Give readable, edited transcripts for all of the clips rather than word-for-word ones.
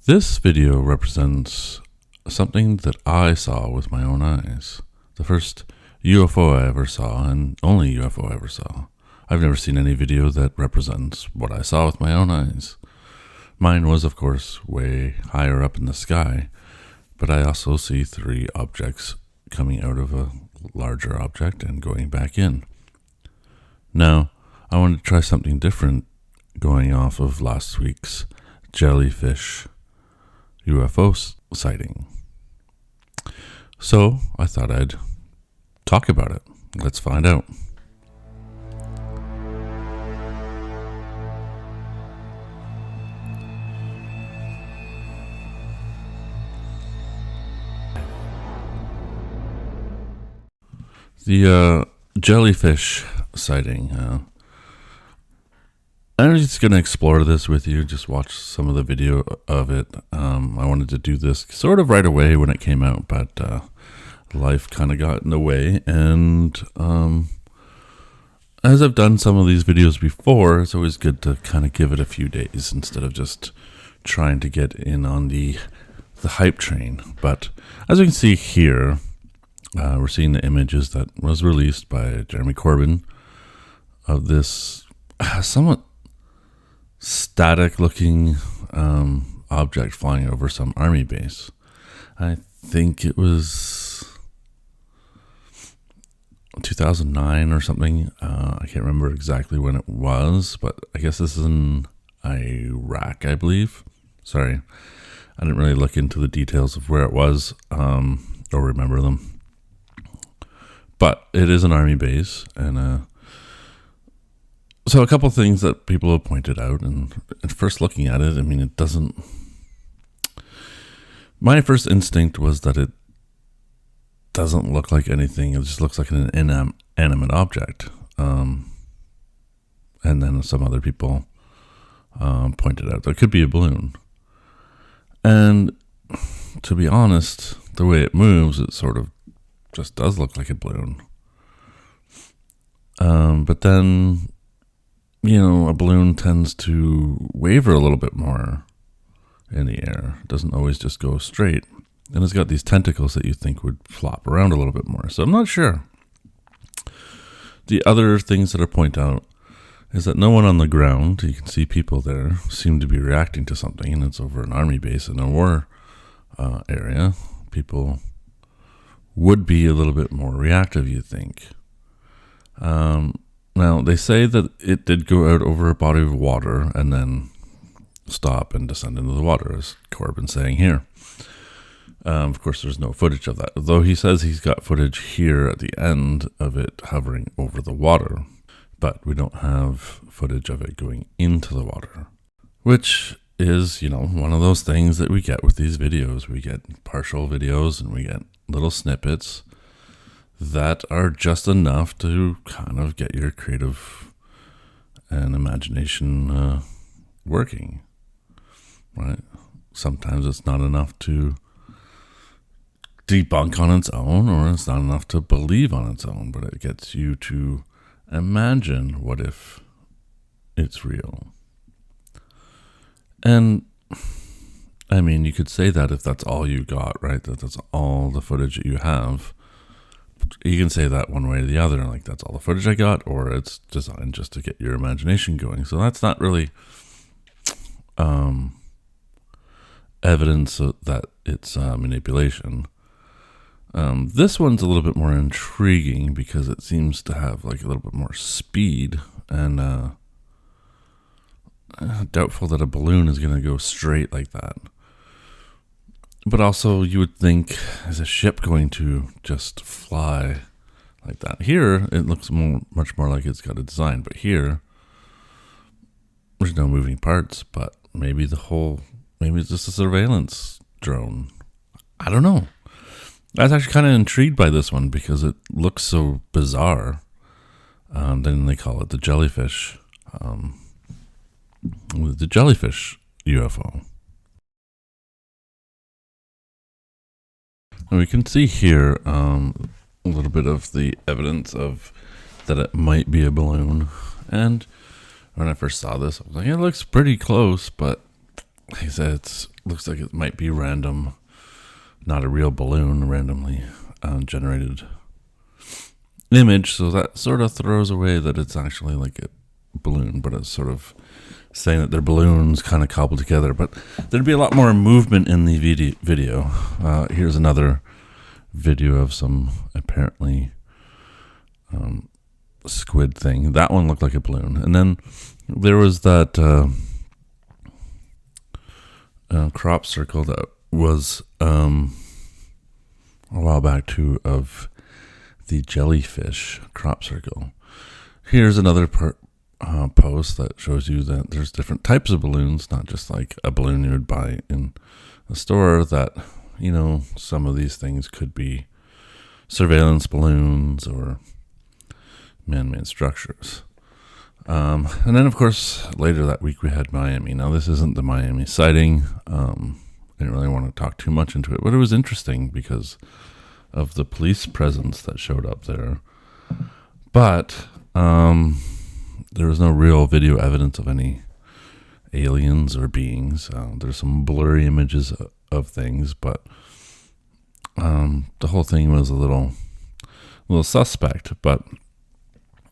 This video represents something that I saw with my own eyes. The first UFO I ever saw, and only UFO I ever saw. I've never seen any video that represents what I saw with my own eyes. Mine was, of course, way higher up in the sky, but I also see three objects coming out of a larger object and going back in. Now, I wanted to try something different going off of last week's Jellyfish UFO sighting. So I thought I'd talk about it. Let's find out. The jellyfish sighting. I'm just going to explore this with you, just watch some of the video of it. I wanted to do this sort of right away when it came out, but life kind of got in the way. And as I've done some of these videos before, it's always good to kind of give it a few days instead of just trying to get in on the hype train. But as you can see here, we're seeing the images that was released by Jeremy Corbell of this somewhat static looking object flying over some army base. I think it was 2009 or something. I can't remember exactly when it was, but I guess this is in Iraq, I believe. Sorry, I didn't really look into the details of where it was or remember them. But it is an army base, and so a couple things that people have pointed out, and first looking at it, I mean, it doesn't... My first instinct was that it doesn't look like anything. It just looks like an inanimate object. And then some other people pointed out that it could be a balloon. And to be honest, the way it moves, it sort of just does look like a balloon. But then, you know, a balloon tends to waver a little bit more in the air. It doesn't always just go straight. And it's got these tentacles that you think would flop around a little bit more. So I'm not sure. The other things that are pointed out is that no one on the ground, you can see people there, seem to be reacting to something. And it's over an army base in a war area. People would be a little bit more reactive, you think. Now, they say that it did go out over a body of water and then stop and descend into the water, as Corbin's saying here. Of course, there's no footage of that, though he says he's got footage here at the end of it hovering over the water, but we don't have footage of it going into the water, which is, you know, one of those things that we get with these videos. We get partial videos and we get little snippets that are just enough to kind of get your creative and imagination working, right? Sometimes it's not enough to debunk on its own, or it's not enough to believe on its own, but it gets you to imagine what if it's real. And I mean, you could say that if that's all you got, right? That's all the footage that you have. You can say that one way or the other, like that's all the footage I got, or it's designed just to get your imagination going. So that's not really evidence that it's manipulation. This one's a little bit more intriguing because it seems to have like a little bit more speed, and doubtful that a balloon is going to go straight like that. But also, you would think, is a ship going to just fly like that? Here, it looks much more like it's got a design. But here, there's no moving parts. But maybe it's just a surveillance drone. I don't know. I was actually kind of intrigued by this one because it looks so bizarre. Then they call it the jellyfish. The jellyfish UFO. And we can see here a little bit of the evidence of that it might be a balloon. And when I first saw this, I was like, it looks pretty close, but he said it looks like it might be random, not a real balloon, randomly generated image. So that sort of throws away that it's actually like a balloon, but it's sort of saying that they're balloons kind of cobbled together. But there'd be a lot more movement in the video. Here's another video of some apparently squid thing. That one looked like a balloon. And then there was that crop circle that was a while back too, of the jellyfish crop circle. Here's another post that shows you that there's different types of balloons, not just like a balloon you would buy in a store. That, you know, some of these things could be surveillance balloons or man-made structures. And then, of course, later that week we had Miami. Now, this isn't the Miami sighting. I didn't really want to talk too much into it, but it was interesting because of the police presence that showed up there. But there was no real video evidence of any aliens or beings. There's some blurry images of things, but the whole thing was a little suspect. But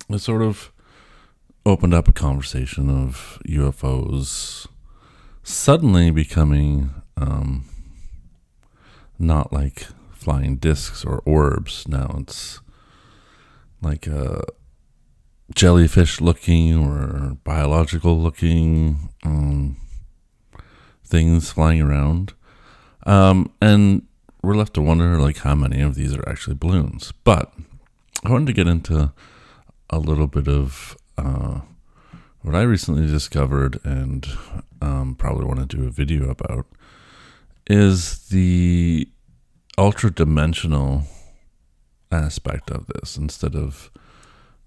it sort of opened up a conversation of UFOs suddenly becoming not like flying discs or orbs. Now it's like a jellyfish looking or biological looking things flying around. And we're left to wonder like how many of these are actually balloons. But I wanted to get into a little bit of what I recently discovered and probably want to do a video about is the ultra-dimensional aspect of this. Instead of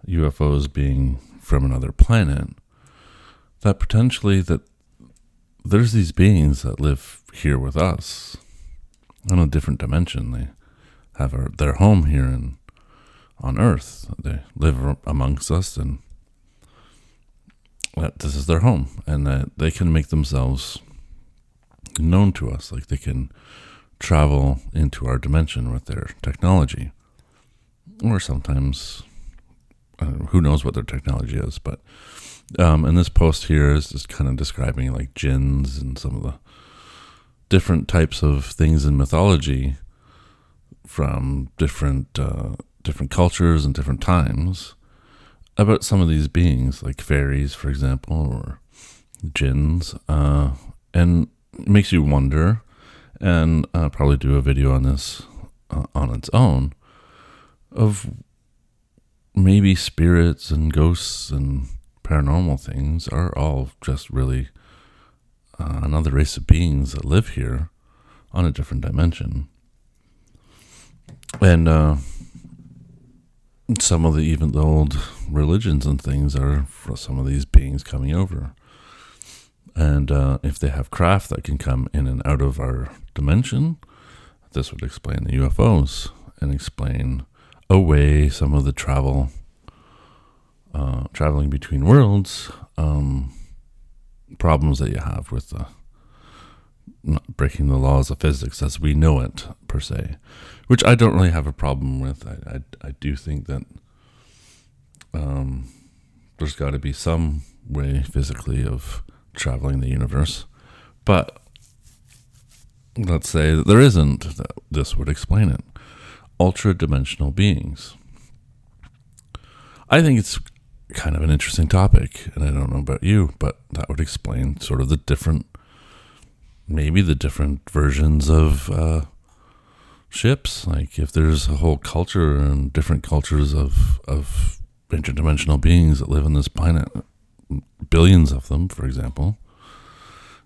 UFOs being from another planet, that potentially that there's these beings that live here with us in a different dimension. They have their home here on Earth. They live amongst us, and that this is their home, and that they can make themselves known to us. Like they can travel into our dimension with their technology, or sometimes who knows what their technology is. But and this post here is just kind of describing like jinns and some of the different types of things in mythology from different cultures and different times about some of these beings, like fairies, for example, or jinns, and it makes you wonder. And I'll probably do a video on this on its own, of maybe spirits and ghosts and paranormal things are all just really another race of beings that live here on a different dimension. And some of the old religions and things are for some of these beings coming over. And if they have craft that can come in and out of our dimension, this would explain the UFOs and explain away some of the traveling between worlds problems that you have with not breaking the laws of physics as we know it, per se, which I don't really have a problem with. I do think that there's got to be some way physically of traveling the universe, but let's say that there isn't. This would explain it. Ultra-dimensional beings. I think it's kind of an interesting topic, and I don't know about you, but that would explain sort of the different versions of ships. Like if there's a whole culture and different cultures of interdimensional beings that live on this planet, billions of them, for example,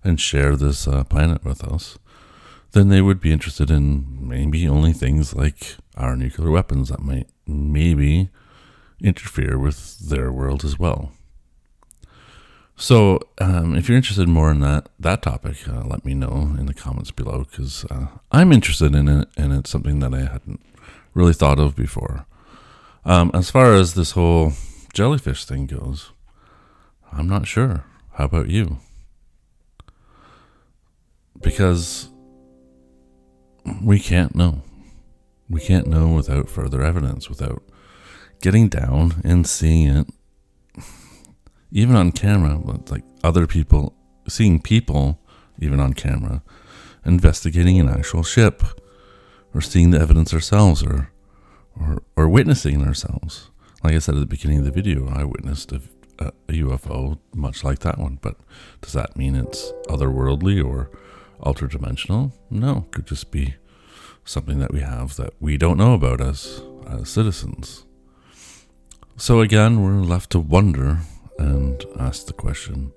and share this planet with us, then they would be interested in maybe only things like our nuclear weapons that might maybe interfere with their world as well. So if you're interested more in that topic, let me know in the comments below, because I'm interested in it, and it's something that I hadn't really thought of before. As far as this whole jellyfish thing goes, I'm not sure. How about you? Because we can't know. We can't know without further evidence, without getting down and seeing it, even on camera, like other people, seeing people, even on camera, investigating an actual ship, or seeing the evidence ourselves, or witnessing ourselves. Like I said at the beginning of the video, I witnessed a UFO much like that one, but does that mean it's otherworldly or ultra-dimensional? No, it could just be something that we have that we don't know about as citizens. So again, we're left to wonder and ask the question,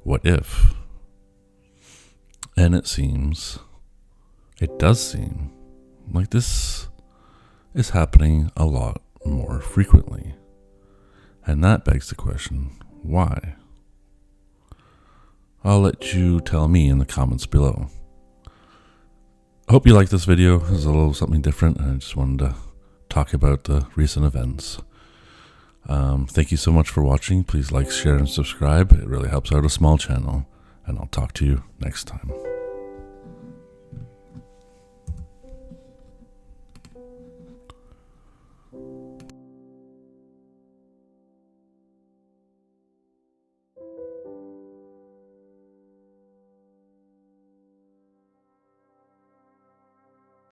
what if? And it does seem like this is happening a lot more frequently. And that begs the question, why? I'll let you tell me in the comments below. I hope you liked this video. It was a little something different, and I just wanted to talk about the recent events. Thank you so much for watching. Please like, share, and subscribe. It really helps out a small channel, and I'll talk to you next time.